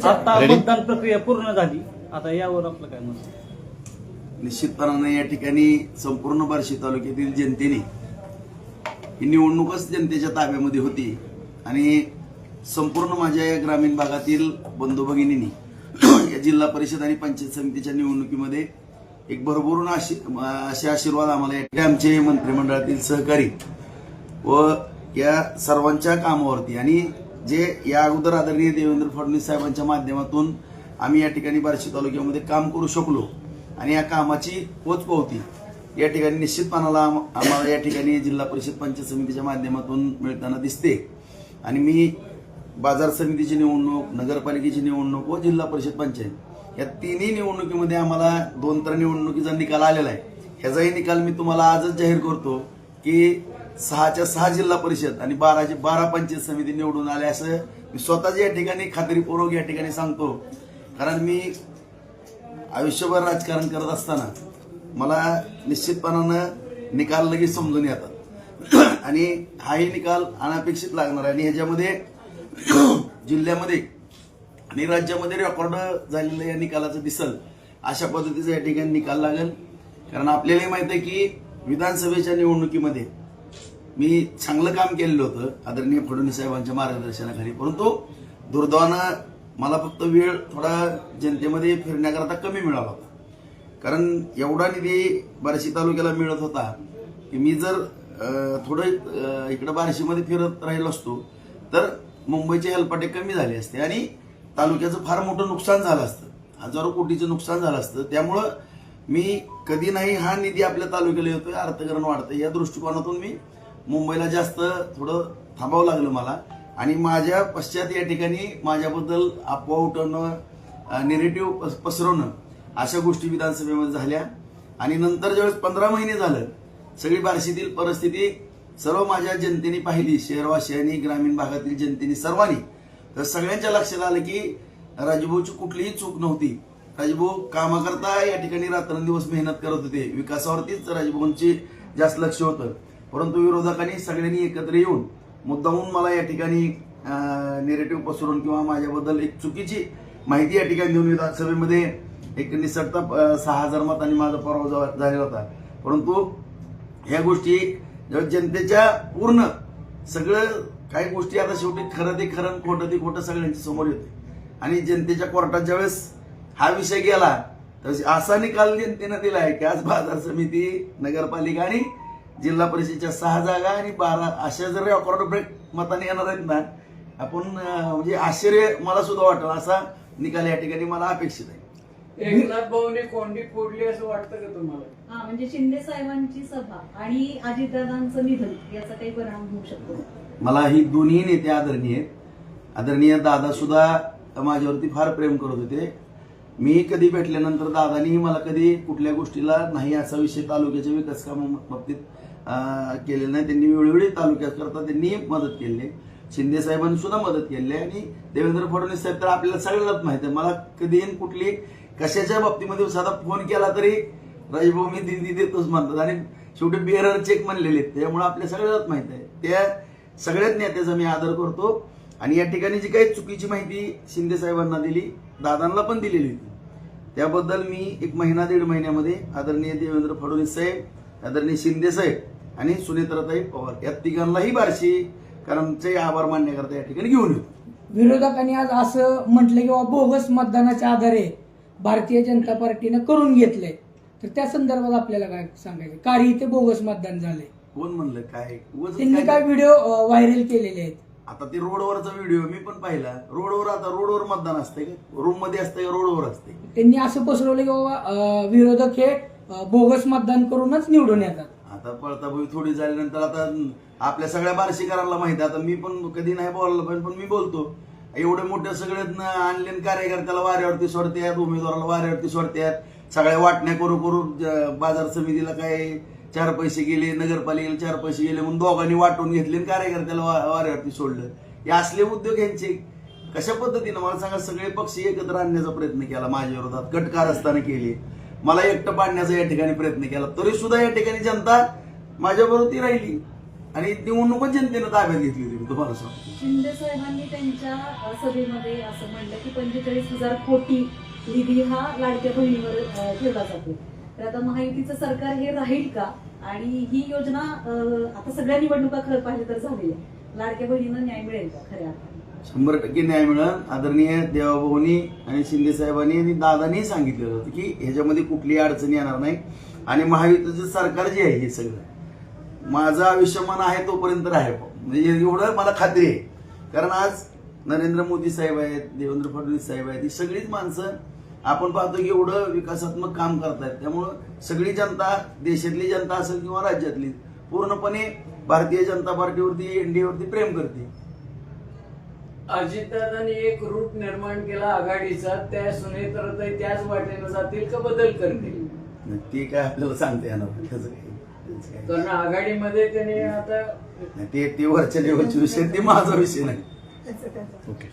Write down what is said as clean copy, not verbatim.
आता मतदान प्रक्रिया पूर्ण झाली, आता यावर आपलं काय मत? निश्चितपणाने या ठिकाणी संपूर्ण बार्शी तालुक्यातील जनतेने ही निवडणूकच जनतेच्या ताब्यामध्ये होती आणि संपूर्ण माझ्या या ग्रामीण भागातील बंधू भगिनींनी या जिल्हा परिषद आणि पंचायत समितीच्या निवडणुकीमध्ये एक भरभरून असे आशीर्वाद आम्हाला या आमचे मंत्रिमंडळातील सहकारी व या सर्वांच्या कामावरती आणि जे या अगोदर आदरणीय देवेंद्र फडणवीस साहेबांच्या माध्यमातून आम्ही या ठिकाणी बार्शी तालुक्यामध्ये काम करू शकलो आणि या कामाची पोचपावती या ठिकाणी निश्चितपणाला आम्हाला या ठिकाणी जिल्हा परिषद पंचायत समितीच्या माध्यमातून मिळताना दिसते. आणि मी बाजार समितीची निवडणूक, नगरपालिकेची निवडणूक व जिल्हा परिषद पंचायत या तिन्ही निवडणुकीमध्ये आम्हाला 2 तर निवडणुकीचा निकाल आलेला आहे. ह्याचाही निकाल मी तुम्हाला आजच जाहीर करतो की 6च्या 6 जिल्हा परिषद आणि 12च्या 12 पंचायत समिती निवडून आल्या असं मी स्वतःच या ठिकाणी खात्रीपूर्वक या ठिकाणी सांगतो. कारण मी आयुष्यभर राजकारण करत असताना मला निश्चितपणानं निकाल लगेच समजून येतात आणि हाही निकाल अनपेक्षित लागणार आहे आणि ह्याच्यामध्ये जिल्ह्यामध्ये आणि राज्यामध्ये रेकॉर्ड झालेलं या निकालाचं दिसल अशा पद्धतीचा या ठिकाणी निकाल लागेल. कारण आपल्यालाही माहित आहे की विधानसभेच्या निवडणुकीमध्ये मी चांगलं काम केलेलं होतं आदरणीय फडणवीस साहेबांच्या मार्गदर्शनाखाली, परंतु दुर्दैवानं मला फक्त वेळ थोडा जनतेमध्ये फिरण्याकरता कमी मिळाला होता. कारण एवढा निधी बार्शी तालुक्याला मिळत होता की मी जर थोडं इकडं बार्शीमध्ये फिरत राहिलो असतो तर मुंबईचे हेलपाटे कमी झाले असते आणि तालुक्याचं फार मोठं नुकसान झालं असतं, हजारो कोटीचं नुकसान झालं असतं. त्यामुळं मी कधी नाही हा निधी आपल्या तालुक्याला येतोय, अर्थकारण वाढतंय या दृष्टिकोनातून मी मुंबईला जास्त थोडं थांबावं लागलं मला. आणि माझ्या पश्चात या ठिकाणी माझ्याबद्दल अफवा उठवणं, निगेटिव्ह पसरवणं अशा गोष्टी विधानसभेमध्ये झाल्या. आणि नंतर ज्यावेळेस 15 महिने झालं सगळी बार्शीतील परिस्थिती सर्व माझ्या जनतेने पाहिली, शहरवासियांनी, ग्रामीण भागातील जनतेने, सर्वांनी, तर सगळ्यांच्या लक्षात आलं की राजूभाऊची कुठलीही चूक नव्हती. राजूभाऊ कामाकरता या ठिकाणी रात्रंदिवस मेहनत करत होते, विकासावरतीच राजूभाऊंची जास्त लक्ष होतं. परंतु विरोधकांनी सगळ्यांनी एकत्र येऊन मुद्दामून मला या ठिकाणी नेरेटिव्ह पसरून किंवा माझ्याबद्दल एक चुकीची माहिती या ठिकाणी देऊन विधानसभेमध्ये एक निसटता 6000 मतांनी माझा पराभव झालेला होता. परंतु ह्या गोष्टी जनतेच्या पूर्ण सगळं काही गोष्टी आता शेवटी खरं ते खरं, खोटं ते खोटं सगळ्यांच्या समोर येते आणि जनतेच्या कोर्टात ज्यावेळेस हा विषय गेला तर असा निकाल जनतेनं दिलाय की आज बाजार समिती, नगरपालिका आणि जिल्हा परिषदेच्या 6 जागा आणि 12 अशा जर रेकॉर्ड ब्रेक मताने येणार आहेत ना, आपण म्हणजे आश्चर्य मला सुद्धा वाटेल असा निकाल या ठिकाणी मला अपेक्षित आहे. एकनाथ भाऊने कोंडी फोडली असं वाटतं का तुम्हाला? म्हणजे शिंदे साहेबांची सभा आणि अजितदादांचं निधन याचा काही परिणाम होऊ शकतो? मला ही दोन्ही नेते आदरणीय आहेत. आदरणीय दादा सुद्धा माझ्यावरती फार प्रेम करत होते. मी कधी भेटल्यानंतर दादानीही मला कधी कुठल्या गोष्टीला नाही असा विषय तालुक्याच्या विकास बाबतीत केलेला नाही. त्यांनी वेळोवेळी तालुक्याकरता त्यांनी मदत केली, शिंदे साहेबांनी सुद्धा मदत केली आणि देवेंद्र फडणवीस साहेब तर आपल्याला सगळ्यालाच माहिती आहे. मला कधीही कुठली कशाच्या बाबतीमध्ये साधा फोन केला तरी राजभाऊ मी दिदी देतोच म्हणतात आणि शेवटी बेरर चेक म्हणलेले आहेत. त्यामुळे आपल्या सगळ्यालाच माहित आहे. त्या सगळ्याच नेत्याचा मी आदर करतो आणि या ठिकाणी जी काही चुकीची माहिती शिंदे साहेबांना दिली, दादांना पण दिलेली होती, त्याबद्दल मी 1 महिना 1.5 महिन्यामध्ये आदरणीय देवेंद्र फडणवीस साहेब, आदरणीय शिंदे साहेब आणि सुनेत्राताई पवार या तिघांनाही बार्शीकरांचे आभार मानण्याकरता या ठिकाणी घेऊन येतो. विरोधकांनी आज असं म्हटलं की बाबा बोगस मतदानाच्या आधारे भारतीय जनता पार्टीनं करून घेतलंय, तर त्या संदर्भात आपल्याला काय सांगायचं? काही इथे बोगस मतदान झालंय, कोण म्हणलं? काय त्यांनी काय व्हिडिओ व्हायरल केलेले आहेत. आता ते रोडवरचा व्हिडिओ मी पण पाहिला. रोडवर आता रोडवर मतदान असतंय का? रूम मध्ये असतंय का रोडवर असतंय? त्यांनी असं पसरवलं की बाबा विरोधक हे बोगस मतदान करूनच निवडून येतात. आता पळताभुई थोडी झाल्यानंतर आता आपल्या सगळ्या बार्शीकरांना माहिती आहे. आता मी पण कधी नाही बोललो पण मी बोलतो. एवढे मोठे सगळे आणलेन कार्यकर्त्याला वाऱ्यावरती सोडतात, उमेदवाराला वाऱ्यावरती सोडतात, सगळ्या वाटण्या करू करू बाजार समितीला काय 4 पैसे गेले, नगरपालिकेला 4 पैसे गेले म्हणून दोघांनी वाटून घेतले आणि कार्यकर्त्याला वाऱ्यावरती सोडलं. हे असले उद्योग यांचे कशा पद्धतीनं मला सांगा. सगळे पक्ष एकत्र आणण्याचा प्रयत्न केला, माझ्या विरोधात कटकारस्थानं केली, मला एकटं पाडण्याचा या ठिकाणी प्रयत्न केला, तरी सुद्धा या ठिकाणी जनता माझ्याबरोबर ती राहिली. आणि निवडणूकच जनतेनं ताब्यात घेतली होती, तुम्हाला सांगतो. शिंदे साहेबांनी त्यांच्या सभेमध्ये असं म्हणलं की 45,000 कोटी निधी हा लाडक्या बहिणीवर ठेवला जातो. तर आता महायुतीचं सरकार हे राहील का? आणि ही योजना आता सगळ्या निवडणुका खरं पाहिजे तर झालेल्या आहे. लाडक्या बहिणींना न्याय मिळेल का खऱ्या अर्थाने? 100% न्याय मिळेल. आदरणीय देवाभाऊनी आणि शिंदे साहेबांनी आणि दादांनी सांगितलेलं होतं की ह्याच्यामध्ये कुठलीही अडचणी येणार नाही. आणि महायुतीचं सरकार जे आहे हे सगळं माझं आयुष्यमान आहे तोपर्यंत आहे, म्हणजे एवढं मला खात्री आहे. कारण आज नरेंद्र मोदी साहेब आहेत, देवेंद्र फडणवीस साहेब आहेत, ही सगळीच माणसं आपण पाहतो की एवढं विकासात्मक काम करतायत. त्यामुळं सगळी जनता, देशातली जनता असेल किंवा राज्यातली, पूर्णपणे भारतीय जनता पार्टीवरती, एनडीएवरती प्रेम करते. अजितदादांनी एक रूट निर्माण केला आघाडीचा, त्या सुनेत्रताई त्याच वाटेनं जातील का बदल करतील? ते काय आपल्याला सांगता येणार नाही त्याचं काही. कारण आघाडीमध्ये त्याने आता ते वरच्या लेवलचे विषय, ते माझा विषय नाही. ओके